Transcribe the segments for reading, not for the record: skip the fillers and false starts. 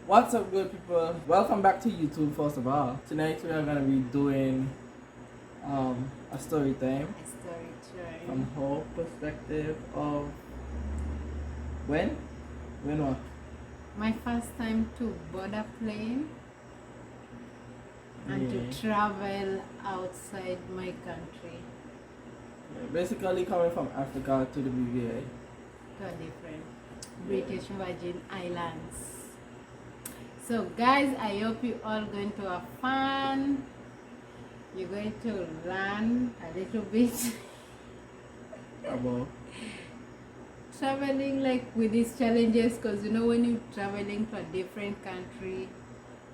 What's up, good people? Welcome back to YouTube. First of all, tonight we are gonna be doing a story time A story from time. her perspective of when, what? My first time to board a plane and Yeah. to travel outside my country Yeah, basically coming from Africa to the BVI. to a different British Virgin Islands. So guys, I hope you all going to have fun. You're going to learn a little bit About traveling like with these challenges, because you know when you're traveling to a different country,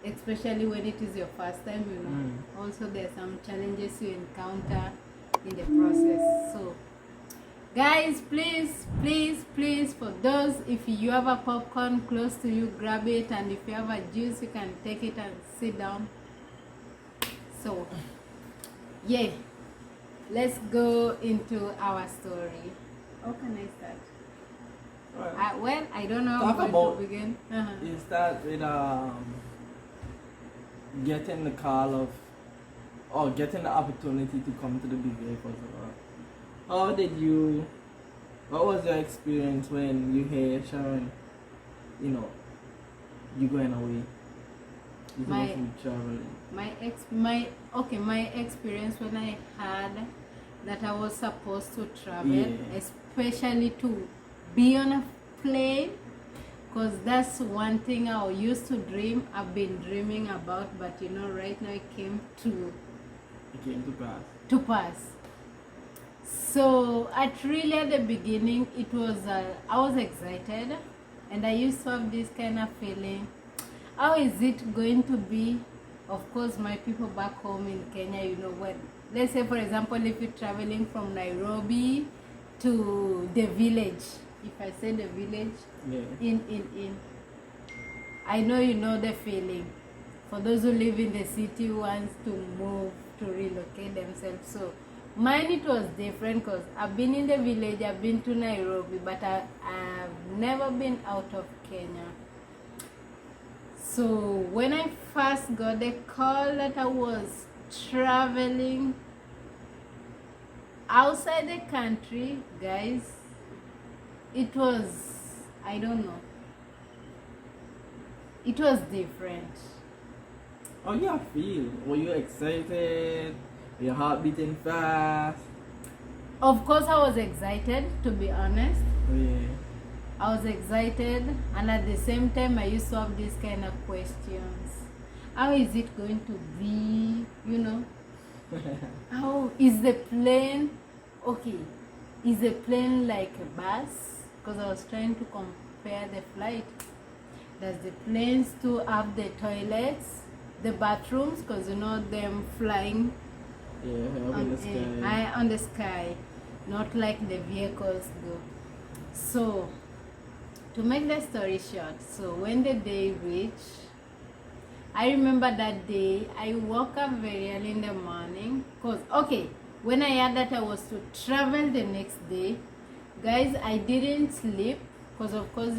especially when it is your first time, also there's some challenges you encounter in the process. So guys, please, for those, if you have a popcorn close to you, grab it, and if you have a juice, you can take it and sit down. So yeah, let's go into our story. How can I start? Alright. Well, I don't know Talk how about- to begin. You start with getting the call of or getting the opportunity to come to the BVI first of all. How did you? What was your experience when you hear Sharon? You going away. You're My- supposed to be traveling. My experience when I had that I was supposed to travel, Yeah. especially to be on a plane, because that's one thing I used to dream. I've been dreaming about, but right now it came It came to pass. to pass. So at the beginning, it was I was excited, and I used to have this kind of feeling. How is it going to be? Of course, my people back home in Kenya, when, let's say, for example, if you're traveling from Nairobi to the village, if I say the village, Yeah. I know you know the feeling. For those who live in the city who wants to move, to relocate themselves. So mine, it was different because I've been in the village, I've been to Nairobi, but I've never been out of Kenya. So when I first got the call that I was traveling outside the country, guys, it was, I don't know, it was different. How you feel? Were you excited? Your heart beating fast? Of course, I was excited, to be honest. Yeah. I was excited, and at the same time, I used to have these kind of questions. How is it going to be? How is the plane? Okay, is the plane like a bus? Because I was trying to compare the flight. Does the plane still have the toilets, the bathrooms? Because them flying Yeah, up in the sky. high on the sky, not like the vehicles do. So, to make the story short, so when the day reached, I remember that day I woke up very early in the morning. When I heard that I was to travel the next day, guys, I didn't sleep because, of course,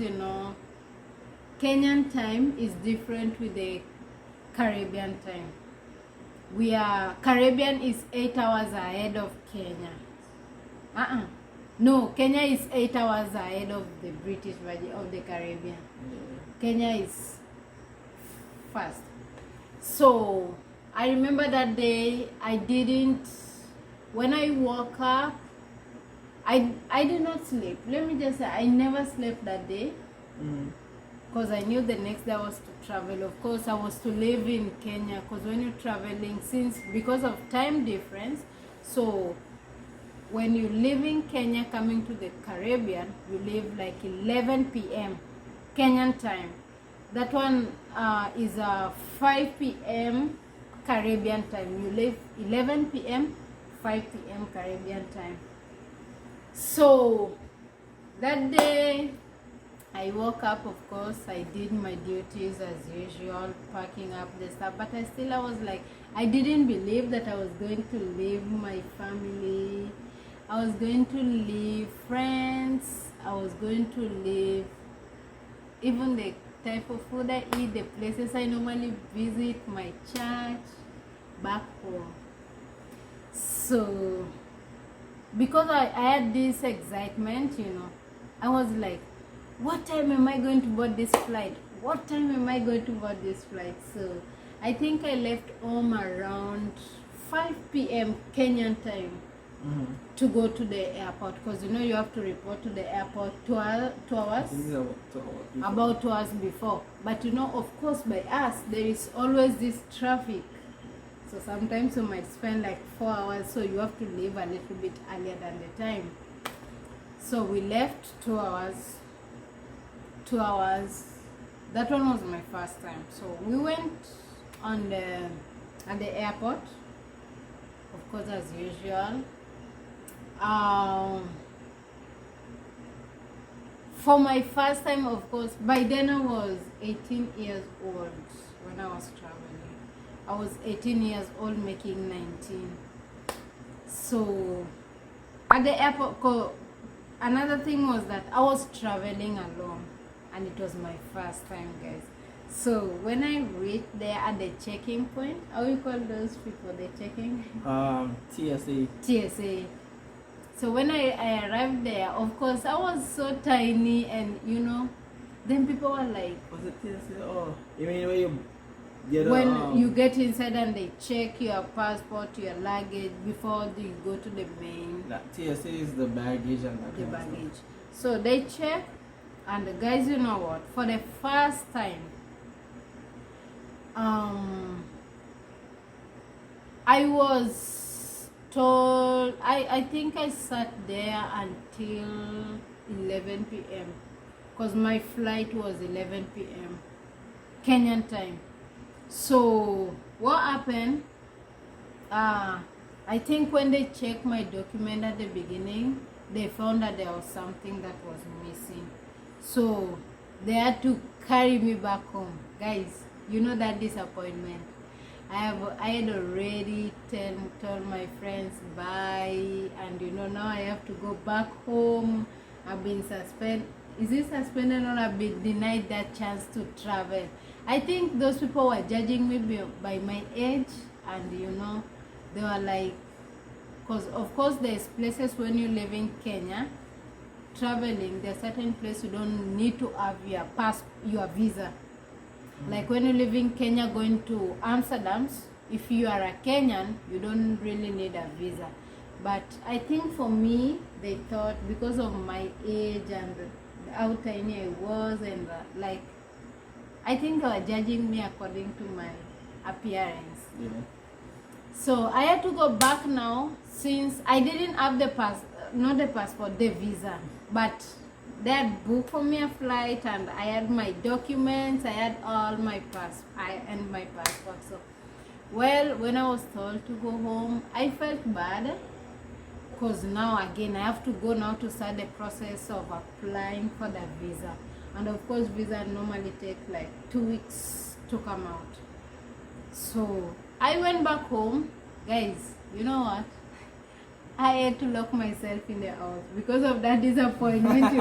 Kenyan time is different with the Caribbean time. Caribbean is 8 hours ahead of Kenya. No, Kenya is 8 hours ahead of the British Virgin, of the Caribbean. Kenya is fast. So I remember that day when I woke up, I did not sleep. Let me just say, I never slept that day. Because I knew the next day I was to travel. Of course, I was to live in Kenya, because when you're traveling, because of time difference, so when you live in Kenya coming to the Caribbean, you live like 11 p.m. Kenyan time. That one is 5 p.m. Caribbean time. You live 11 p.m., 5 p.m. Caribbean time. So that day, I woke up, of course, I did my duties as usual, packing up the stuff, but I was like, I didn't believe that I was going to leave my family, I was going to leave friends, I was going to leave even the type of food I eat, the places I normally visit, my church, back home. So, because I had this excitement, I was like, what time am I going to board this flight? What time am I going to board this flight? So, I think I left home around 5 p.m. Kenyan time to go to the airport, because you have to report to the airport 2 hours, about 2 hours before. But of course, by us, there is always this traffic. So sometimes you might spend like 4 hours, so you have to leave a little bit earlier than the time. So we left 2 hours. 2 hours. That one was my first time. So we went at the airport, of course, as usual. For my first time, of course, by then I was 18 years old when I was traveling. I was 18 years old, making 19. So at the airport, another thing was that I was traveling alone, and it was my first time, guys. So when I reached there at the checking point, how you call those people, the checking? TSA. So when I arrived there, of course, I was so tiny, and then people were like, was it TSA? Oh, you mean when you get you get inside and they check your passport, your luggage before you go to the main. TSA is the baggage and that the kind of baggage. stuff. So they check, and the guys, you know what? For the first time, I was told, I think I sat there until 11 p.m. because my flight was 11 p.m. Kenyan time. So what happened, I think when they checked my document at the beginning, they found that there was something that was missing. So they had to carry me back home. Guys, that disappointment. I had already told my friends bye, and now I have to go back home. I've been suspended. Is it suspended, or I've been denied that chance to travel? I think those people were judging me by my age, and they were like, because of course there's places when you live in Kenya, traveling, there are certain places you don't need to have your visa. Like when you live in Kenya going to Amsterdam, if you are a Kenyan, you don't really need a visa. But I think for me, they thought because of my age and how tiny I was, and I think they were judging me according to my appearance. Yeah. So I had to go back now, since I didn't have not the passport, the visa. But they had booked for me a flight, and I had my documents, I had all my passport. So, well, when I was told to go home, I felt bad, because now again I have to go now to start the process of applying for the visa. And of course, visa normally take like 2 weeks to come out. So I went back home. Guys, you know what? I had to lock myself in the house because of that disappointment,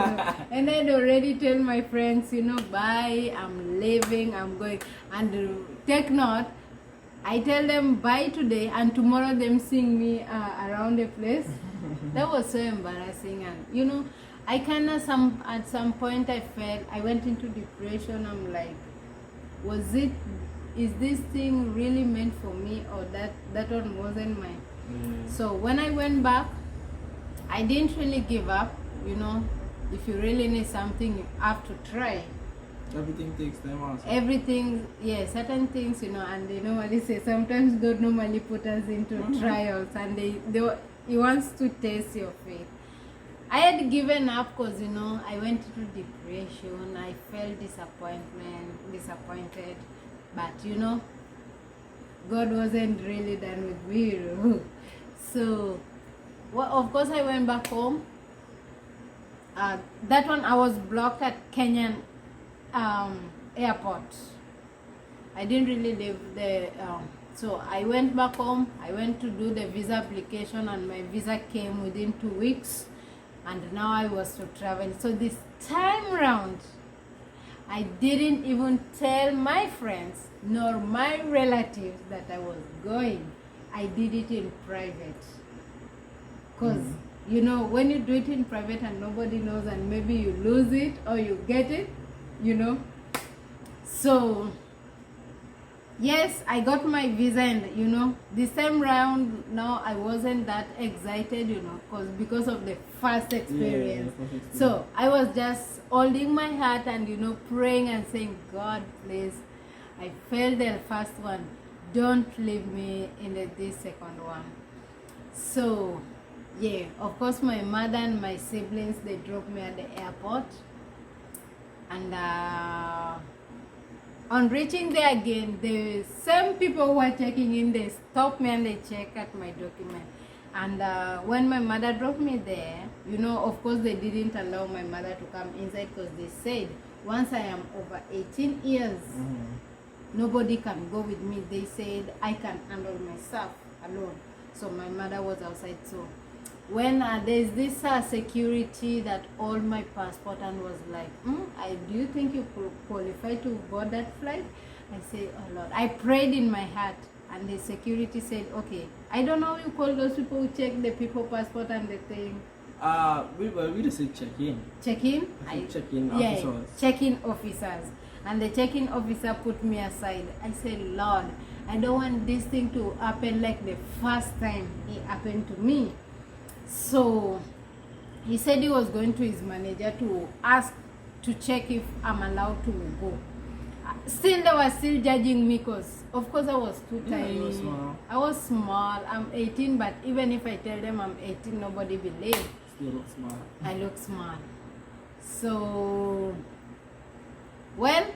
And I'd already tell my friends, bye, I'm leaving, I'm going. And take note, I tell them bye today, and tomorrow them seeing me around the place. That was so embarrassing. And, I kind of at some point I felt, I went into depression. I'm like, is this thing really meant for me, or that one wasn't mine? So when I went back, I didn't really give up. If you really need something, you have to try. Everything takes time also. Everything, yeah, certain things, and they normally say sometimes God normally put us into trials, and He wants to test your faith. I had given up because I went through depression. I felt disappointed, but God wasn't really done with me. So, of course, I went back home. That one I was blocked at Kenyan airport. I didn't really live there. So I went back home. I went to do the visa application, and my visa came within 2 weeks. And now I was to travel. So this time round, I didn't even tell my friends nor my relatives that I was going. I did it in private. Because, you know, when you do it in private and nobody knows and maybe you lose it or you get it, you know. So, yes, I got my visa and, you know, the same round now I wasn't that excited, you know, because of the first experience. Yeah, first experience. So, I was just holding my heart and, you know, praying and saying, God, please, I failed the first one. Don't leave me in this second one. So, yeah, of course, my mother and my siblings, they dropped me at the airport. And on reaching there again, the same people who were checking in, they stopped me and they checked at my document. And when my mother dropped me there, you know, of course, they didn't allow my mother to come inside because they said, once I am over 18 years, nobody can go with me. They said I can handle myself alone. So my mother was outside. So when there's this security that all my passport and was like, do you think you qualify to board that flight? I say, oh Lord. I prayed in my heart and the security said, okay. I don't know how you call those people who check the people passport and the thing. We just say check-in. Check-in? Check-in Yeah, officers. check-in officers. And the check-in officer put me aside. I said, Lord, I don't want this thing to happen like the first time it happened to me. So he said he was going to his manager to ask to check if I'm allowed to go. Still, they were still judging me because, of course, I was too tiny. You were small. I was small. I'm 18, but even if I tell them I'm 18, nobody believes. Still look small. I look small. So, well,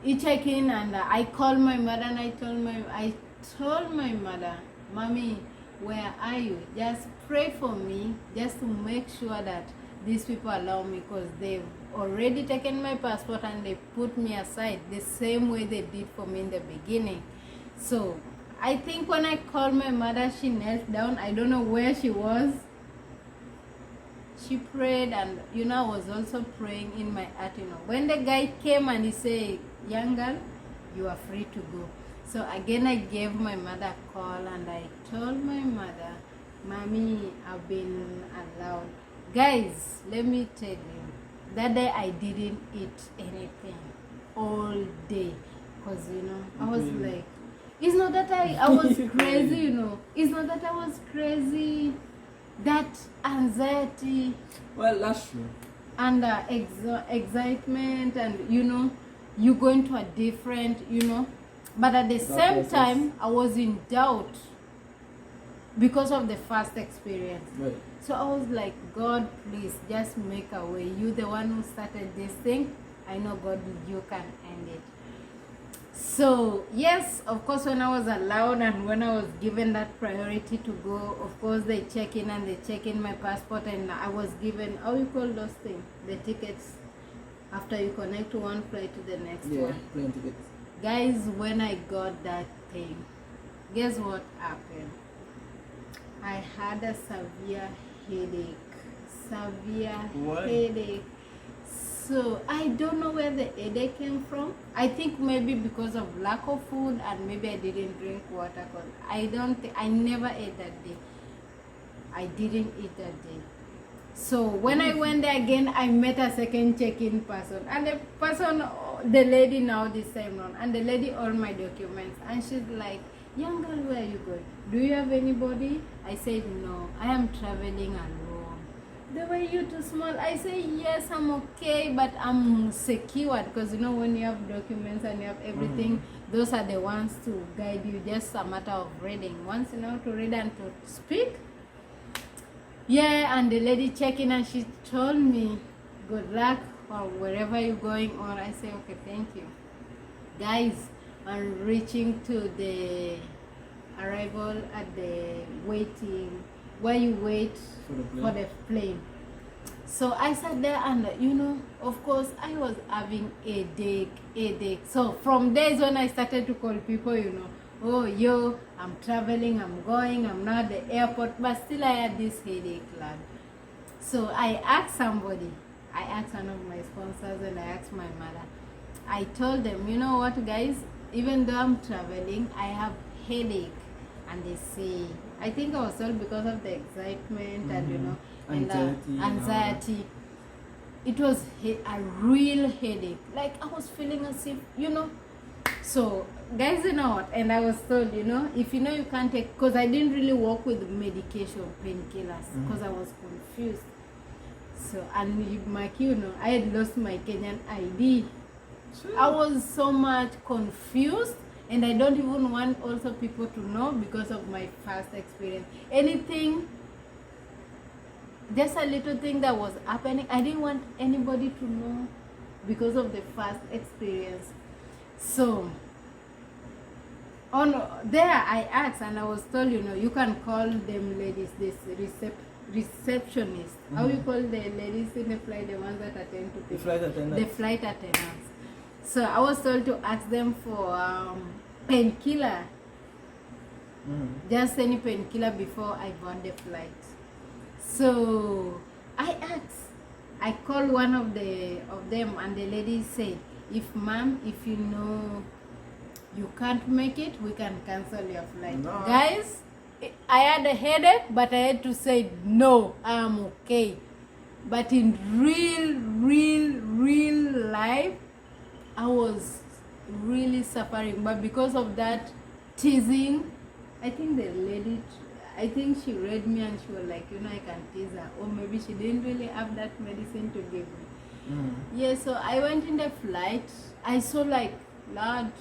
he checked in and I called my mother and I told my mother, Mommy, where are you? Just pray for me, just to make sure that these people allow me, because they've already taken my passport and they put me aside the same way they did for me in the beginning. So I think when I called my mother, she knelt down. I don't know where she was. She prayed, and you know, I was also praying in my heart, you know. When the guy came and he said, young girl, you are free to go. So again, I gave my mother a call and I told my mother, Mommy, I've been allowed. Guys, let me tell you, that day I didn't eat anything all day. Because, you know, I was like, it's not that I was crazy, you know. It's not that I was crazy. That anxiety. Well, that's true. And excitement, and, you know, you go into a different, you know. But at the same time, I was in doubt because of the first experience. Right. So I was like, God, please just make a way. You the one who started this thing. I know, God, you can end it. So yes, of course, when I was allowed and when I was given that priority to go, of course they check in and they check in my passport, and I was given, how you call those things, the tickets after you connect to one flight to the next one. Plane tickets. Guys, when I got that thing, guess what happened? I had a severe headache. Headache. So I don't know where the headache came from. I think maybe because of lack of food, and maybe I didn't drink water. Cause I never ate that day. I didn't eat that day. So when I went there again, I met a second check-in person, and the person, the lady now this time round, and the lady all my documents, and she's like, young girl, where are you going? Do you have anybody? I said, no, I am traveling alone. They were, you too small? I say, yes, I'm okay, but I'm secured, because you know, when you have documents and you have everything, those are the ones to guide you. Just a matter of reading. Once you know how to read and to speak. Yeah, and the lady checked in and she told me, good luck or wherever you're going on. I say, okay, thank you. Guys, I'm reaching to the arrival at the waiting, where you wait for the plane. So I sat there and, you know, of course, I was having a headache. So from days when I started to call people, you know, oh, yo, I'm traveling, I'm going, I'm not at the airport, but still I had this headache, lad. So I asked somebody, I asked one of my sponsors and I asked my mother. I told them, you know what, guys, even though I'm traveling, I have headache. And they say, I think I was told because of the excitement and, you know, anxiety. It was a real headache. Like, I was feeling as if, you know. So, guys, you know what? And I was told, you know, if you know you can't take, because I didn't really work with medication, painkillers, because I was confused. So, and Mike, you know, I had lost my Kenyan ID. I was so much confused, and I don't even want also people to know because of my past experience. Anything, just a little thing that was happening, I didn't want anybody to know because of the past experience. So, on there I asked and I was told, you know, you can call them ladies, this receptionist. How you call the ladies in the flight, the ones that attend to people? The flight attendants. So I was told to ask them for painkiller. Just any painkiller before I board the flight. So I asked. I called one of them and the lady said, if you know you can't make it, we can cancel your flight. No. Guys, I had a headache, but I had to say no, I'm okay. But in real life, I was really suffering. But because of that teasing, I think the lady, I think she read me and she was like, you know, I can tease her. Or maybe she didn't really have that medicine to give me. Yeah, so I went in the flight. I saw like large,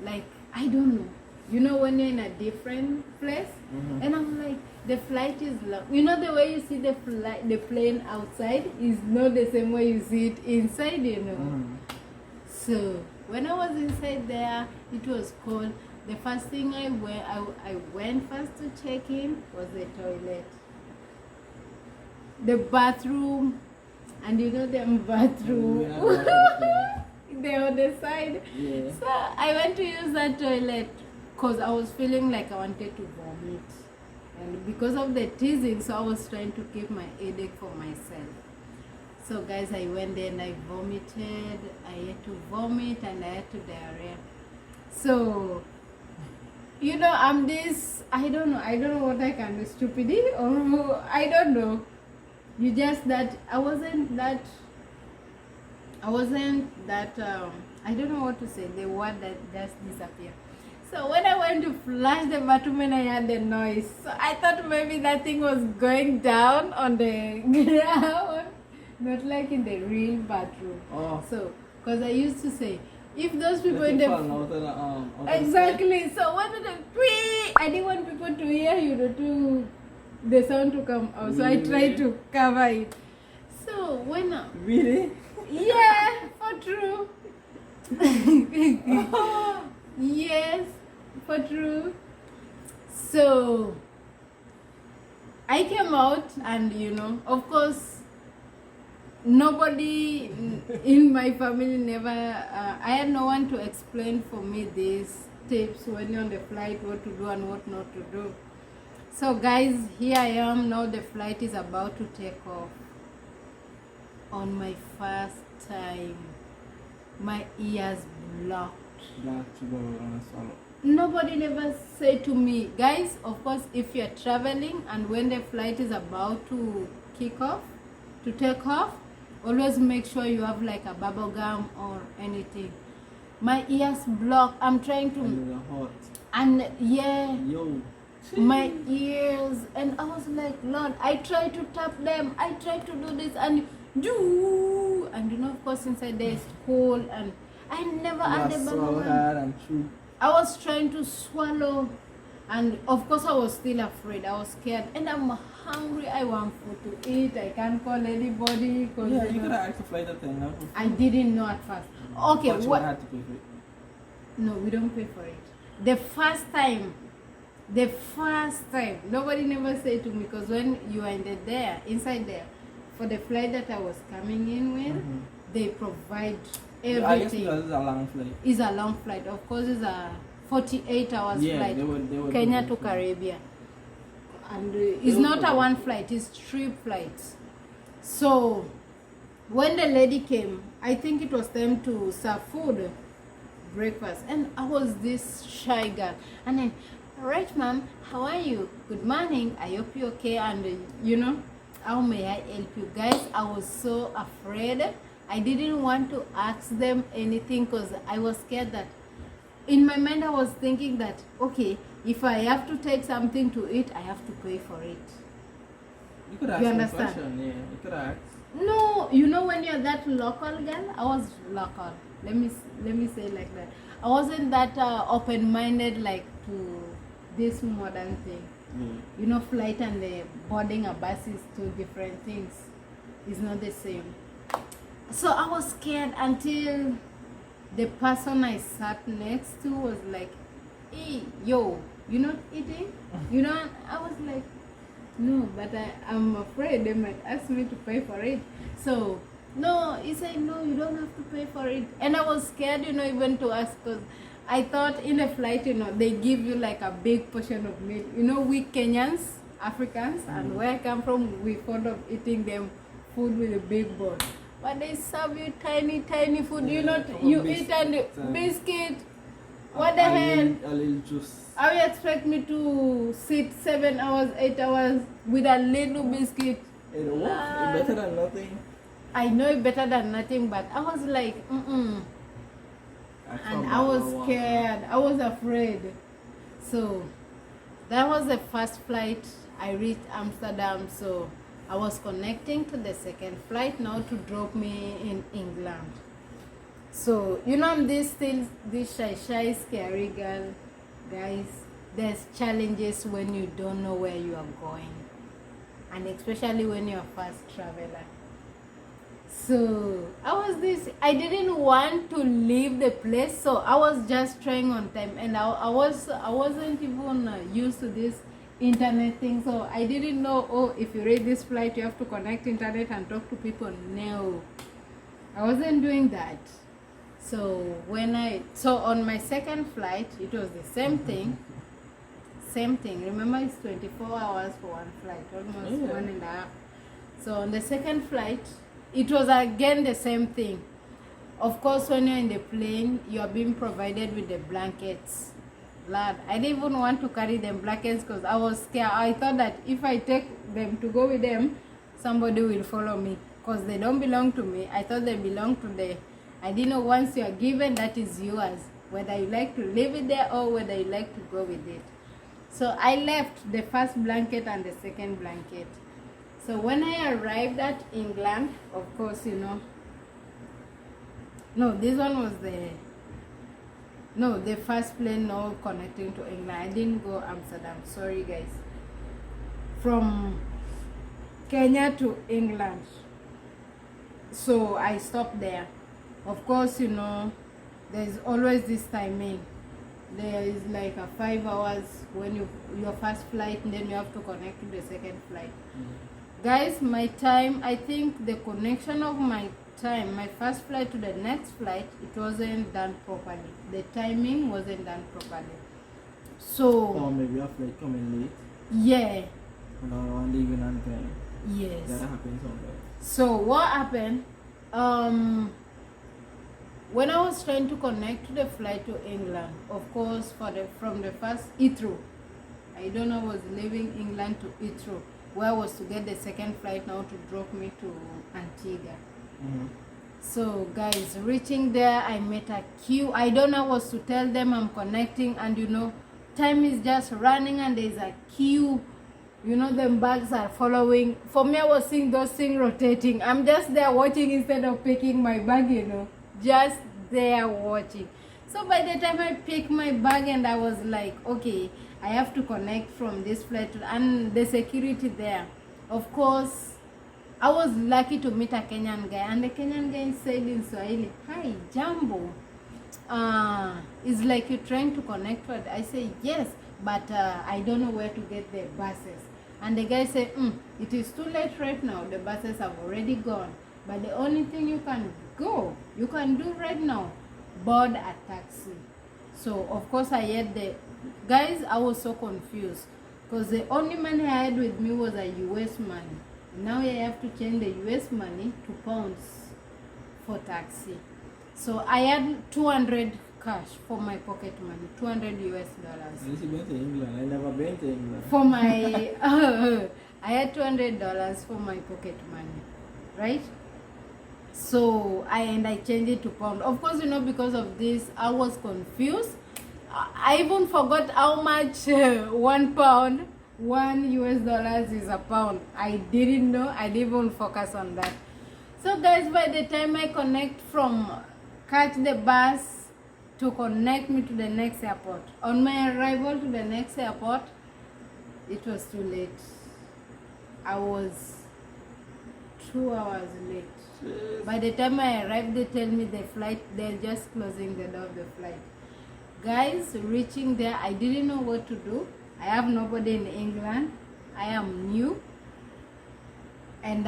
like, I don't know. You know when you're in a different place? And I'm like, the flight is long. You know the way you see the plane outside is not the same way you see it inside, you know. So when I was inside there, it was cold. The first thing I went first to check in was the toilet. The bathroom, and you know the bathroom. They're on the side. Yeah. So I went to use that toilet because I was feeling like I wanted to vomit. And because of the teasing, so I was trying to keep my headache for myself. So guys, I went there and I vomited. I had to vomit and I had to diarrhea. So, you know, I'm this, I don't know what I can do, stupidity, or I don't know. You just that, I wasn't that, I don't know what to say, the word that just disappeared. So when I went to flush the bathroom and I had the noise, so I thought maybe that thing was going down on the ground, not like in the real bathroom. So, because I used to say, if those people in the exactly, so what did I didn't want people to hear, you know, to the sound to come out, so I tried to cover it. So when really? Yeah, for true. Yes, for true. So I came out and, you know, of course, nobody in my family never, I had no one to explain for me these tips when you're on the flight, what to do and what not to do. So guys, here I am now, the flight is about to take off. On my first time, my ears blocked. Nobody never said to me, guys, of course, if you're traveling and when the flight is about to kick off, to take off, always make sure you have like a bubble gum or anything. My ears blocked. I'm trying to, and yeah, my ears, and I was like, Lord, I tried to tap them, I tried to do this and do, and you know, of course, inside there is cold, and I never had the bubble gum. I was trying to swallow, and of course I was still afraid. I was scared, and I'm hungry. I want food to eat. I can't call anybody. Cause yeah, you could have asked the flight attendant. I didn't know at first. Okay, but what? Had to pay for it. No, we don't pay for it. The first time, nobody never said to me, because when you are inside there, for the flight that I was coming in with, they provide everything. I guess because it's a long flight. It's a long flight. Of course, it's a 48 hours flight. They would Kenya to Caribbean. And it's not a one flight, it's 3 flights. So when the lady came, I think it was time to serve food, breakfast, and I was this shy girl. And then, all right, ma'am, how are you? Good morning. I hope you're okay. And how may I help you guys? I was so afraid. I didn't want to ask them anything because I was scared that in my mind I was thinking that, okay, if I have to take something to eat, I have to pay for it. You could ask You a understand? question, yeah. You could ask. No, when you're that local girl, I was local. Let me say it like that. I wasn't that open-minded like to this modern thing. Flight and the boarding a bus is two different things. It's not the same. So I was scared until the person I sat next to was like, "Hey, yo, you're not eating?" I was like, "No, but I'm afraid they might ask me to pay for it." So, no, he said, "No, you don't have to pay for it." And I was scared, even to ask because I thought in a flight, they give you like a big portion of meat. We Kenyans, Africans, and where I come from, we fond of eating them food with a big bowl. But they serve you tiny, tiny food. You eat and biscuit. What the hell? A little juice. How you expect me to sit 7 hours, 8 hours with a little biscuit? It works. It's better than nothing. I know it better than nothing, but I was like, And I was scared. I was afraid. So that was the first flight. I reached Amsterdam. So I was connecting to the second flight now to drop me in England. So, I'm this shy, scary girl. Guys, there's challenges when you don't know where you are going. And especially when you're a first traveler. So, I didn't want to leave the place. So, I was just trying on time. And I wasn't even used to this internet thing. So, I didn't know, if you read this flight, you have to connect internet and talk to people. No, I wasn't doing that. So on my second flight, it was the same thing. Remember, it's 24 hours for one flight, almost 1.5. So on the second flight, it was again the same thing. Of course, when you're in the plane, you are being provided with the blankets. Lad, I didn't even want to carry them blankets because I was scared. I thought that if I take them to go with them, somebody will follow me because they don't belong to me. I thought they belong to I didn't know once you are given, that is yours, whether you like to leave it there or whether you like to go with it. So I left the first blanket and the second blanket. So when I arrived at England, of course, no, this one was the first plane now connecting to England. I didn't go Amsterdam, sorry guys. From Kenya to England. So I stopped there. Of course, there's always this timing. There is like a 5 hours when your first flight, and then you have to connect to the second flight. Guys, my time, I think the connection of my time, my first flight to the next flight, it wasn't done properly. The timing wasn't done properly. So, or maybe your flight coming late. Yeah. And leaving on time. Yes. That happens sometimes. So what happened? When I was trying to connect to the flight to England, of course, from the first Heathrow, I don't know, I was leaving England to Heathrow, where I was to get the second flight now to drop me to Antigua. So guys, reaching there, I met a queue. I don't know what to tell them I'm connecting, and time is just running and there's a queue. Them bags are following. For me, I was seeing those things rotating. I'm just there watching instead of picking my bag, just there watching. So by the time I picked my bag, and I was like, okay, I have to connect from this flight and the security there. Of course, I was lucky to meet a Kenyan guy, and the Kenyan guy said in Swahili, "Hi, Jambo. It's like you're trying to connect with." I say, "Yes, but I don't know where to get the buses." And the guy said, "It is too late right now. The buses have already gone. But the only thing you can do right now, board a taxi." So of course I had guys, I was so confused because the only money I had with me was a US money. Now I have to change the US money to pounds for taxi. So I had 200 cash for my pocket money, 200 US dollars. Unless you been to England. I never been to England. For my, I had $200 for my pocket money, right? So I changed it to pound. Of course, because of this, I was confused. I even forgot how much 1 pound, $1 is a pound. I didn't know. I didn't even focus on that. So guys, by the time I catch the bus to connect me to the next airport, on my arrival to the next airport, it was too late. I was 2 hours late. Jeez. By the time I arrived, they tell me they're just closing the door of the flight. Guys, reaching there, I didn't know what to do. I have nobody in England. I am new. And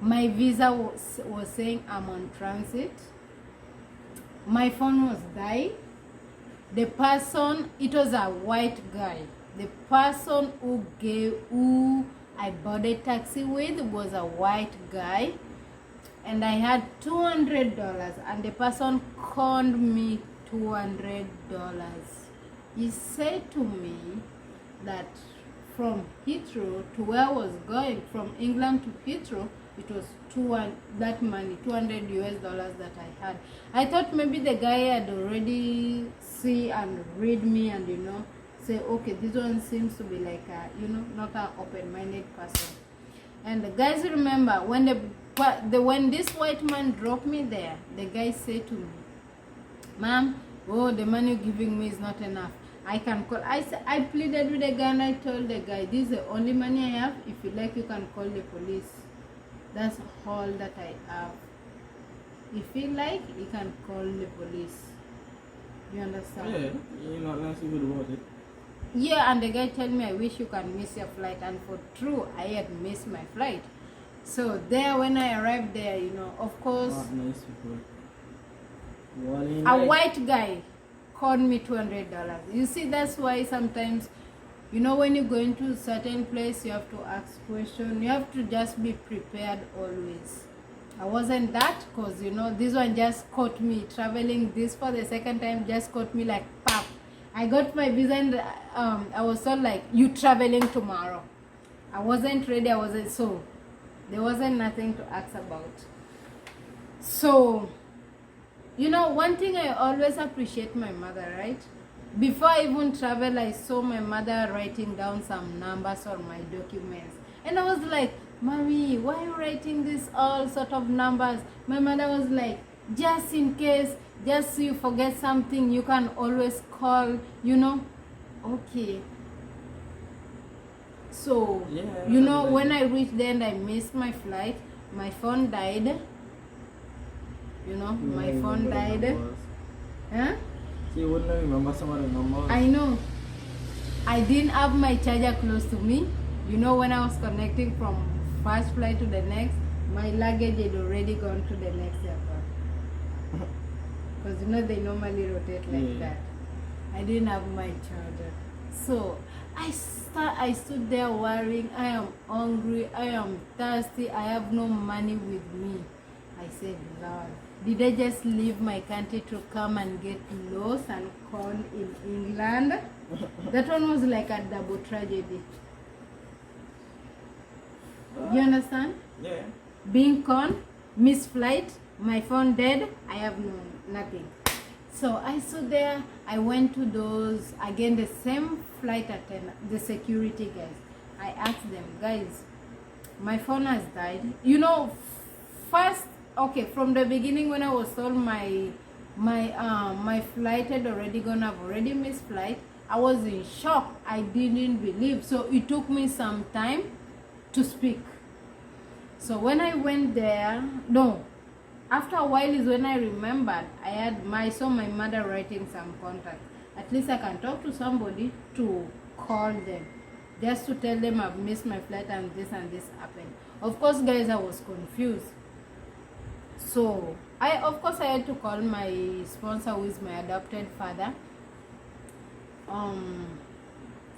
my visa was saying I'm on transit. My phone was dying. The person, it was a white guy. The person who I bought a taxi with was a white guy. And I had $200, and the person conned me $200. He said to me that from Heathrow to where I was going, from England to Heathrow, it was that money, $200 that I had. I thought maybe the guy had already see and read me and say, okay, this one seems to be like a, not an open-minded person. And the guys, remember when this white man dropped me there, the guy said to me, ma'am, the money you're giving me is not enough. I can call. I pleaded with the guy and I told the guy, this is the only money I have. If you like, you can call the police. That's all that I have. If you like, you can call the police. You understand? Yeah, you're not nice good about it. Yeah, and the guy told me, I wish you can miss your flight. And for true, I had missed my flight. So there, when I arrived there, of course, Not nice people. a white guy called me $200. You see, that's why sometimes, when you go into a certain place, you have to ask questions. You have to just be prepared always. I wasn't that, because, this one just caught me traveling this for the second time, just caught me like pap. I got my visa and I was told like, you traveling tomorrow. I wasn't ready, so there wasn't nothing to ask about. So, one thing I always appreciate my mother, right? Before I even travel, I saw my mother writing down some numbers on my documents. And I was like, Mommy, why are you writing this all sort of numbers? My mother was like, just in case, just so you forget something, you can always call, Okay. So, yeah, when I reached there and I missed my flight, my phone died. My phone died. Huh? So you wouldn't remember some of the numbers? I know. I didn't have my charger close to me. When I was connecting from first flight to the next, my luggage had already gone to the next airport. Because they normally rotate like that. I didn't have my charger. So I stood there worrying. I am hungry. I am thirsty. I have no money with me. I said, Lord, did I just leave my country to come and get lost and caught in England? That one was like a double tragedy. You understand? Yeah. Being caught, missed flight, my phone dead, I have nothing. So I stood there, I went to those, again the same flight attendant, the security guys. I asked them, guys, my phone has died. First, okay, from the beginning when I was told my flight had already gone, I've already missed flight, I was in shock. I didn't believe. So it took me some time to speak. So when I went there, after a while is when I remembered I saw my mother writing some contacts. At least I can talk to somebody to call them, just to tell them I've missed my flight and this happened. Of course, guys, I was confused. So I had to call my sponsor, who is my adopted father.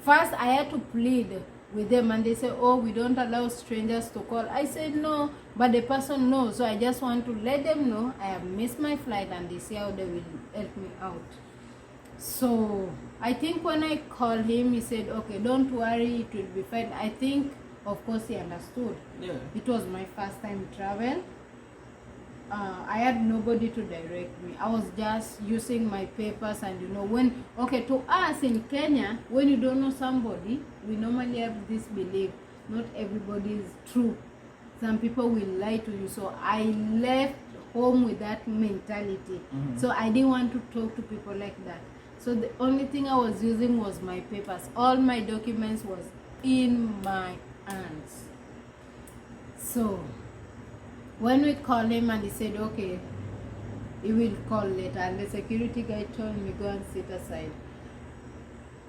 First I had to plead with them, and they say, oh, we don't allow strangers to call. I said no, but the person knows, so I just want to let them know I have missed my flight, and they see how they will help me out. So I think when I called him, he said, okay, don't worry, it will be fine. I think, of course, he understood. Yeah. It was my first time travel. I had nobody to direct me. I was just using my papers, and when, okay, to us in Kenya, when you don't know somebody, we normally have this belief, not everybody is true. Some people will lie to you. So I left home with that mentality. So I didn't want to talk to people like that. So the only thing I was using was my papers. All my documents was in my hands. So when we called him, and he said, okay, he will call later, and the security guy told me, go and sit aside.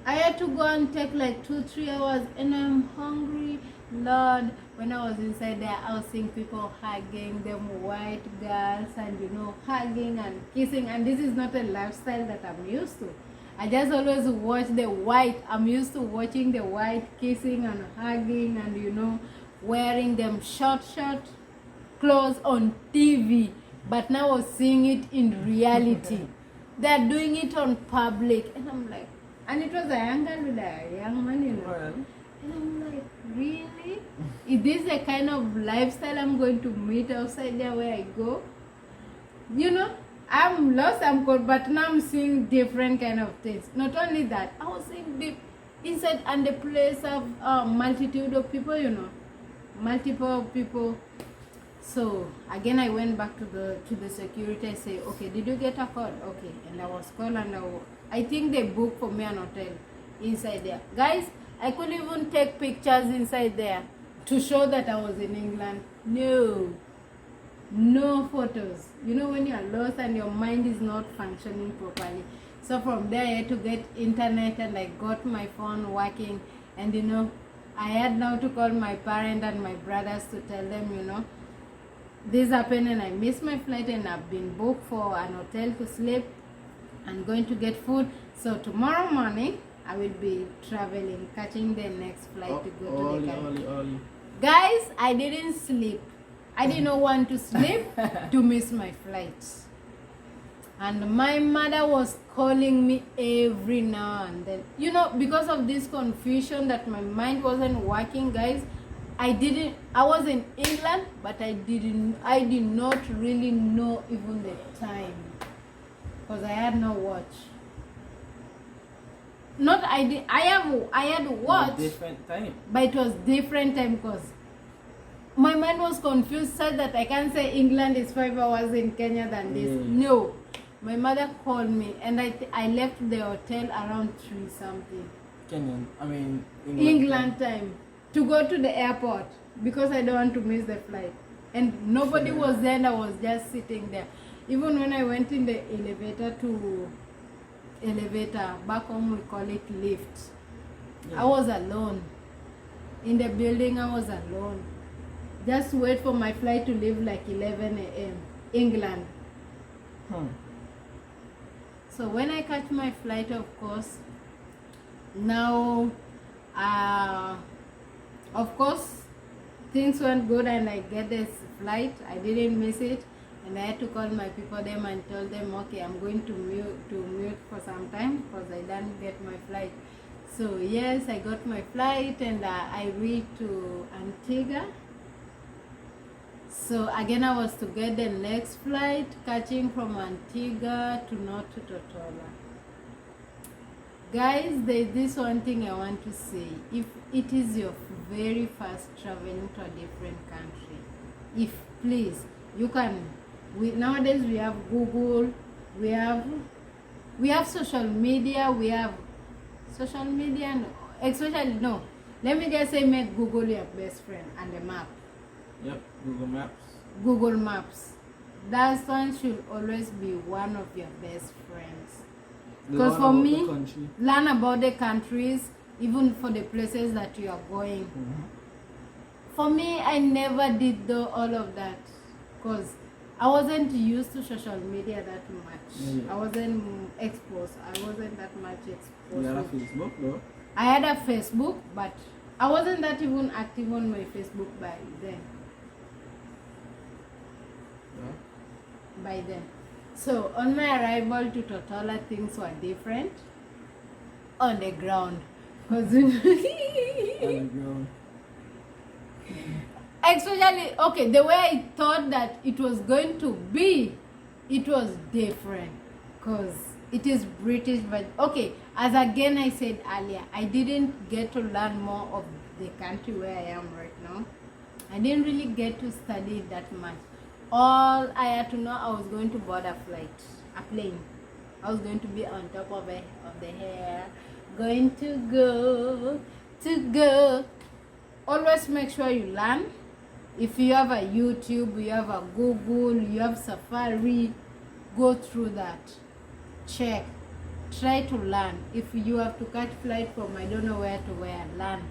I had to go and take like 2-3 hours, and I'm hungry. Lord, when I was inside there, I was seeing people hugging, them white girls, and hugging and kissing, and this is not a lifestyle that I'm used to. I just always watch the white. I'm used to watching the white kissing and hugging, and wearing them short clothes on TV, but now I was seeing it in reality. They're doing it on public, and I'm like, and it was a young girl with a young man, Well, and I'm like, really? Is this the kind of lifestyle I'm going to meet outside there where I go? I'm lost, I'm cold, but now I'm seeing different kind of things. Not only that, I was seeing inside, and the place of multitude of people, multiple people. So again, I went back to the security. I say, okay, did you get a call? Okay, and I was called, and I think they booked for me an hotel inside there. Guys, I couldn't even take pictures inside there to show that I was in England. No photos. When you are lost and your mind is not functioning properly. So from there, I had to get internet, and I got my phone working, and I had now to call my parents and my brothers to tell them, this happened, and I missed my flight, and I've been booked for an hotel to sleep and going to get food. So tomorrow morning I will be traveling, catching the next flight to go to the country. Guys, I didn't sleep. I didn't want to sleep to miss my flight. And my mother was calling me every now and then. Because of this confusion that my mind wasn't working, guys, I was in England, but I did not really know even the time, because I had no watch. I had watch, different time, but it was different time, because my mind was confused, such that I can't say England is 5 hours in Kenya than this. No, my mother called me, and I left the hotel around 3 something. England time. To go to the airport, because I don't want to miss the flight. And nobody was there, and I was just sitting there. Even when I went in the elevator, back home we call it lift. I was alone. In the building, I was alone. Just wait for my flight to leave like 11 a.m. England. So when I catch my flight, of course, now, of course, things went good, and I get this flight. I didn't miss it, and I had to call my people them and tell them, okay, I'm going to mute for some time, because I didn't get my flight. So yes, I got my flight, and I reached to Antigua. So again, I was to get the next flight, catching from Antigua to North Totola. Guys, there's this one thing I want to say. If it is your very first traveling to a different country, please, you can. Nowadays we have Google, we have social media, especially, no, let me just say, make Google your best friend, and the map. Yep, Google Maps. That one should always be one of your best friends. Because for me, learn about the countries, even for the places that you are going. For me, I never did all of that, because I wasn't used to social media that much. I wasn't exposed. I wasn't that much exposed. You had a Facebook, though? I had a Facebook, but I wasn't that even active on my Facebook by then. Yeah. By then. So on my arrival to Totola, things were different on the ground. 'Cause Underground. especially, okay, the way I thought that it was going to be, it was different. Because it is British, but okay, as again I said earlier, I didn't get to learn more of the country where I am right now. I didn't really get to study that much. All I had to know, I was going to board a flight, a plane. I was going to be on top of the hair, going to go. Always make sure you learn. If you have a YouTube, you have a Google, you have Safari, go through that. Check. Try to learn. If you have to catch flight from I don't know where to where, learn.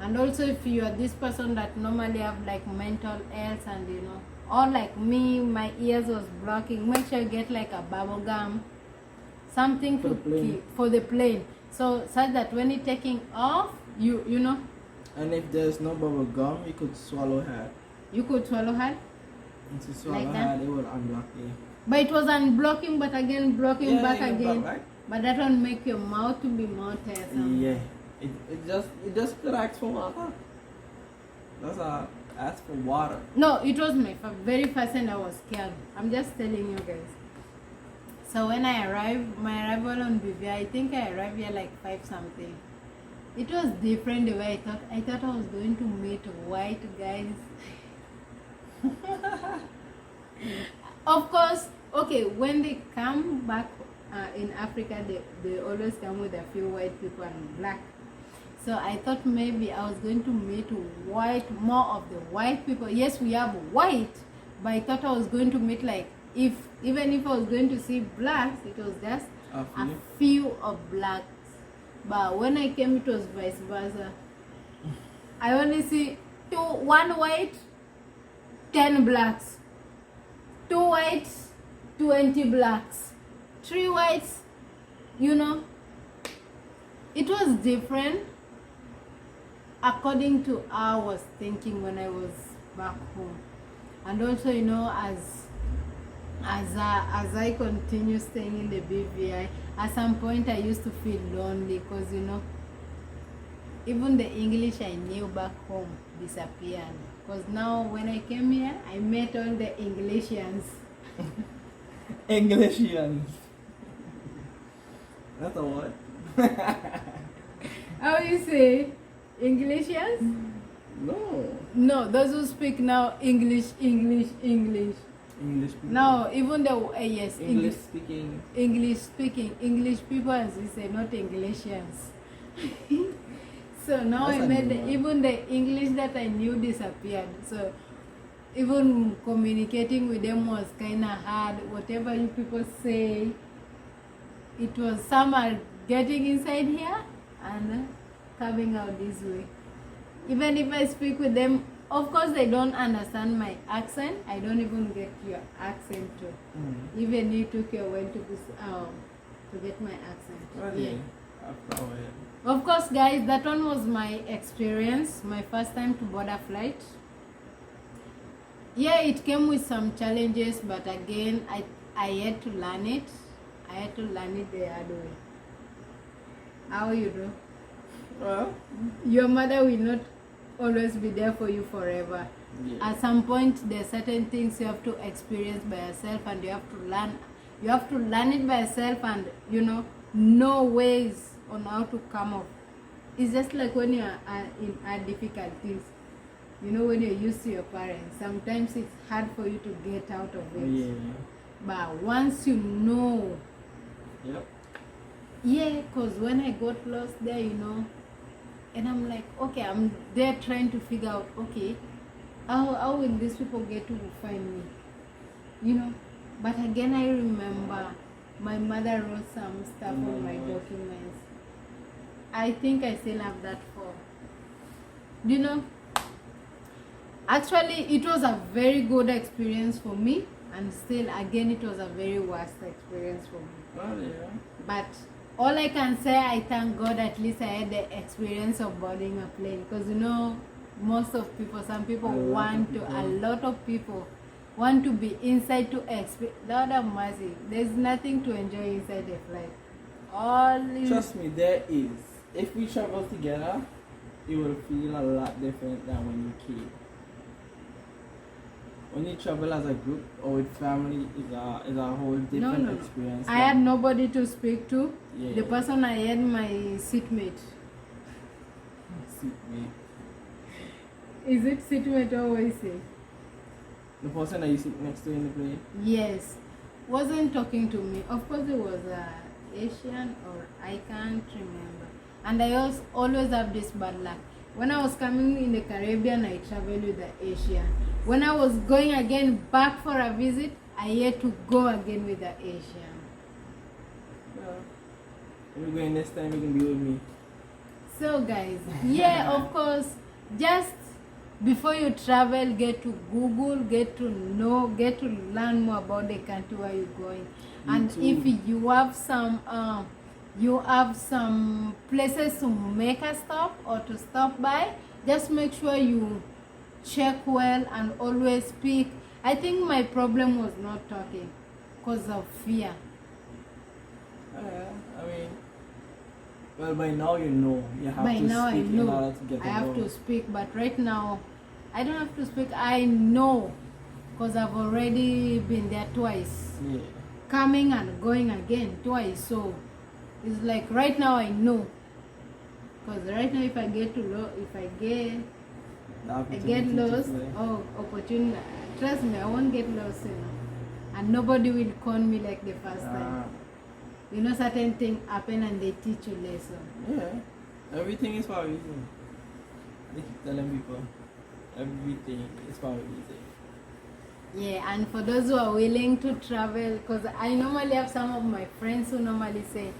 And also if you are this person that normally have like mental health and you know, or like me, my ears was blocking, make sure you get like a bubble gum, something For to the plane. keep for the plane. So such that when you're taking off, you know, And if there's no bubble gum, you could swallow hard. you could swallow hard. And to swallow Like that? hard, it will unblock you. But it was unblocking, but again blocking back you can again. block, right? But that one make your mouth to be more tiresome. Yeah. It just could ask for water. That's ask for water. No, it was my very first and I was scared. I'm just telling you guys. So when I arrived, my arrival on BVI, I think I arrived here like 5 something. It was different the way I thought. I thought I was going to meet white guys. Of course, okay, when they come back in Africa, they always come with a few white people and black. So I thought maybe I was going to meet more of the white people. Yes, we have white, but I thought I was going to meet like, even if I was going to see blacks, it was just A a few. few of blacks. But when I came, it was vice versa. I only see one white, 10 blacks. 2 whites, 20 blacks. 3 whites, you know. It was different according to how I was thinking when I was back home. And also, you know, as I continue staying in the BVI, at some point I used to feel lonely because, you know, even the English I knew back home disappeared. Because now when I came here, I met all the Englishians. Englishians. That's a what? How you say? Englishians? No. No, those who speak now English. English people. Now, even the, yes, English speaking. English people, as we say, not Englishians. So now That's I a met new one. even the English that I knew disappeared. So even communicating with them was kind of hard. Whatever you people say, it was some are getting inside here and coming out this way. Even if I speak with them, of course they don't understand my accent. I don't even get your accent too. Even you took your way to get my accent. Really? After a while. Of course, guys, that one was my experience, my first time to board a flight. Yeah, it came with some challenges, but again, I had to learn it. I had to learn it the hard way. How you do? Well, Your mother will not always be there for you forever. yeah. At some point, there are certain things you have to experience by yourself, and you have to learn. You have to learn it by yourself, and you know ways on how to come up. It's just like when you are in difficulties. You know, when you're used to your parents, sometimes it's hard for you to get out of it. Yeah. But once you know, Yep. yeah, because when I got lost there, and I'm like, okay, I'm there trying to figure out, okay, how will these people get to find me? But again, I remember my mother wrote some stuff on my documents. I think I still have that form. Actually, it was a very good experience for me, and still, again, it was a very worst experience for me. Well, yeah. But all I can say, I thank God at least I had the experience of boarding a plane, because most of people, some people a lot of people want to be inside to experience. Lord have mercy, there's nothing to enjoy inside the flight. Trust me, there is. If we travel together, it will feel a lot different than when you came. When you travel as a group or with family, is a whole different experience. I had nobody to speak to. Yeah. The person I had, my seatmate. Seatmate. Is it seatmate or what you say? The person that you sit next to in the plane? Yes. Wasn't talking to me. Of course it was Asian, or I can't remember. And I also always have this bad luck. When I was coming in the Caribbean, I traveled with the Asian. When I was going again back for a visit, I had to go again with the Asian. Well, if you're going next time, you can be with me. So guys, yeah, of course, just before you travel, get to Google, get to know, get to learn more about the country where you're going. And if you have some places to make a stop or to stop by, just make sure you check well and always speak. I think my problem was not talking because of fear. Well, by now you know. You have to speak in order to get I have to speak, but right now I don't have to speak. I know because I've already been there twice. Yeah. Coming and going again twice. So it's like right now I know. Because right now if I get lost, opportunity. Trust me, I won't get lost, and nobody will con me like the first time. Certain things happen and they teach you lesson. Yeah, everything is for a reason. I keep telling people, everything is for a reason. Yeah, and for those who are willing to travel, because I normally have some of my friends who normally say,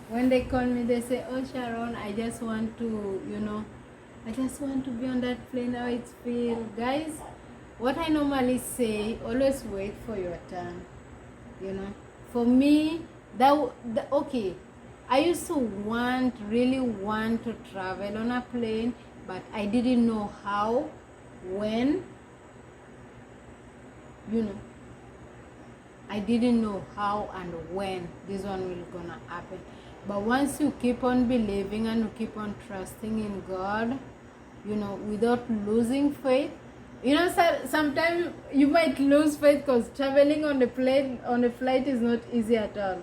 when they call me, they say, "Oh Sharon, I just want to, I just want to be on that plane, how it feels." Guys, what I normally say, always wait for your turn. For me, okay, I used to really want to travel on a plane, but I didn't know how, when, I didn't know how and when this one will gonna happen. But once you keep on believing and you keep on trusting in God, without losing faith, sometimes you might lose faith because traveling on a flight is not easy at all.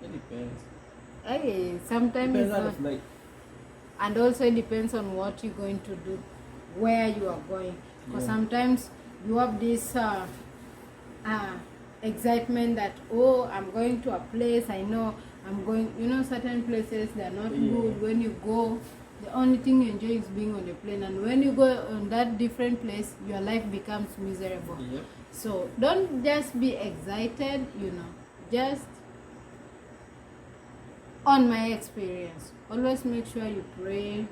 It depends. Hey, sometimes Depends it's on not. the flight. And also it depends on what you're going to do, where you are going. Because sometimes you have this excitement that, I'm going to a place, I know I'm going, certain places, they're not good. When you go, the only thing you enjoy is being on the plane. And when you go on that different place, your life becomes miserable. Yep. So don't just be excited, just on my experience. Always make sure you pray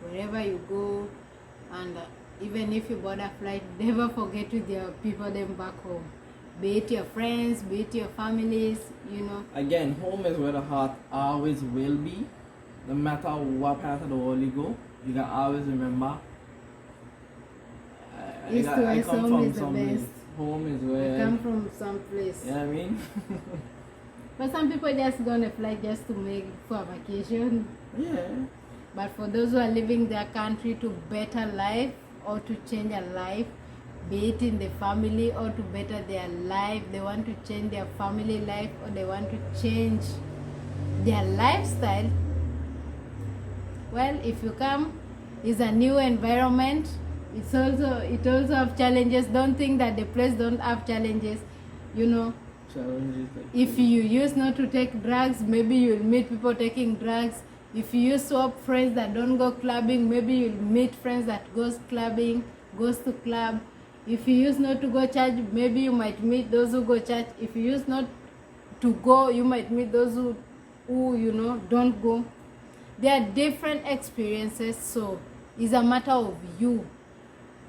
wherever you go, and even if you board a flight, never forget with your people them back home. Be it your friends, be it your families, Again, home is where the heart always will be. No matter what part of the world you go, you can always remember. I come from some place. Home is where I come from some place. You know what I mean? But some people just go on a flight just to make for a vacation. Yeah. But for those who are living their country to better life or to change a life, be it in the family or to better their life, they want to change their family life or they want to change their lifestyle. Well, if you come, it's a new environment. It also have challenges. Don't think that the place don't have challenges. Challenges. If you used not to take drugs, maybe you'll meet people taking drugs. If you used to have friends that don't go clubbing, maybe you'll meet friends that goes to club. If you used not to go church, maybe you might meet those who go church. If you used not to go, you might meet those who don't go. There are different experiences, so it's a matter of you.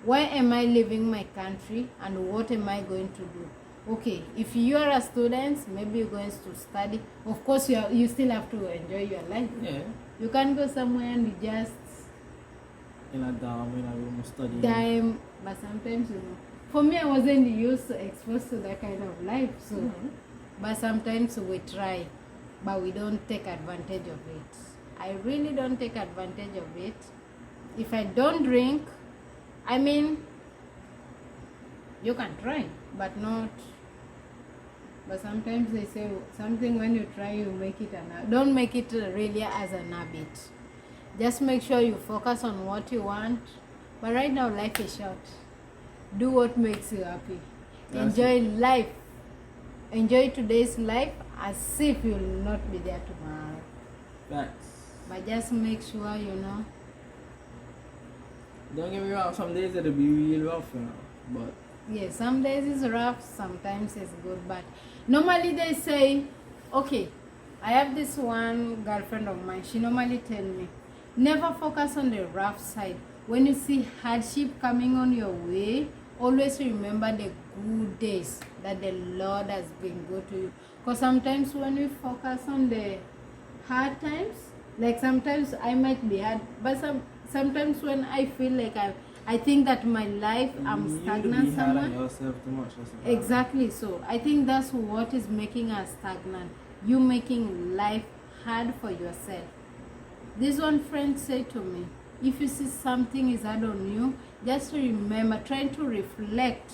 Why am I leaving my country and what am I going to do? Okay, if you are a student, maybe you're going to study. Of course, you still have to enjoy your life. Yeah. You can't go somewhere and you just In a dorm, in a room studying. dime. But sometimes, for me, I wasn't used to exposed to that kind of life. So, but sometimes we try, but we don't take advantage of it. I really don't take advantage of it. If I don't drink, I mean, you can try, but not. But sometimes they say something when you try, you make it don't make it really as an habit. Just make sure you focus on what you want. But right now, life is short. Do what makes you happy. Enjoy life. Enjoy today's life as if you will not be there tomorrow. Facts. But just make sure, Don't get me wrong, some days it'll be real rough, but yeah, some days it's rough, sometimes it's good. But normally they say, okay, I have this one girlfriend of mine. She normally tell me, never focus on the rough side. When you see hardship coming on your way, always remember the good days that the Lord has been good to you. Because sometimes when we focus on the hard times, like sometimes I might be hard, but sometimes when I feel like I think that my life, I'm stagnant somewhere. Yourself too much. Exactly. So I think that's what is making us stagnant. You making life hard for yourself. This one friend said to me, if you see something is hard on you, just remember, try to reflect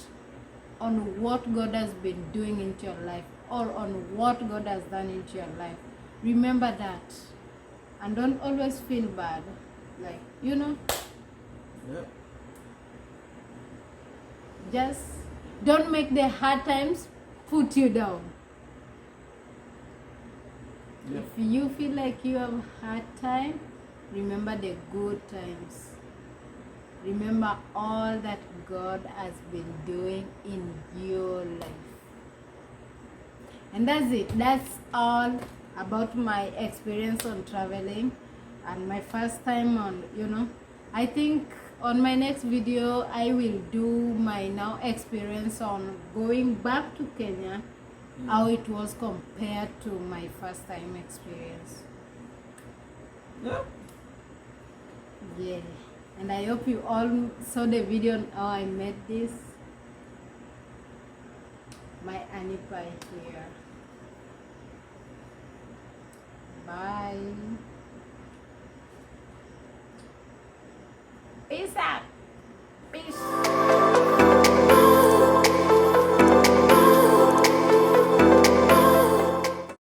on what God has been doing into your life, or on what God has done into your life. Remember that. And don't always feel bad. Like, Yep. just don't make the hard times put you down. Yep. If you feel like you have hard time, remember the good times. Remember all that God has been doing in your life. And that's it. That's all about my experience on traveling and my first time on, I think on my next video I will do my now experience on going back to Kenya, how it was compared to my first time experience. Yep. Yeah, and I hope you all saw the video on how I made this. My Annie pie here. Bye. Peace out. Peace.